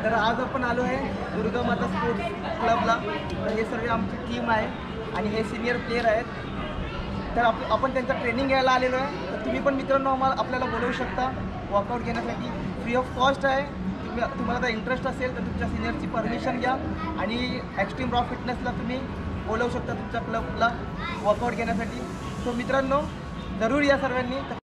तर आज आपण आलो आहे दुर्गा माता स्पोर्ट्स क्लबला. तर हे सर्व आमची टीम आहे आणि हे सिनियर प्लेयर आहेत. तर आपण त्यांचं ट्रेनिंग घ्यायला आलेलो आहे. तर तुम्ही पण मित्रांनो आपल्याला बोलवू शकता वर्कआउट घेण्यासाठी. फ्री ऑफ कॉस्ट आहे. तुम्हाला जर इंटरेस्ट असेल तर तुमच्या सिनियरची परमिशन घ्या आणि एक्स्ट्रीम रॉ फिटनेसला तुम्ही बोलवू शकता तुमच्या क्लबला वर्कआउट घेण्यासाठी. सो मित्रांनो जरूर या सर्वांनी. तर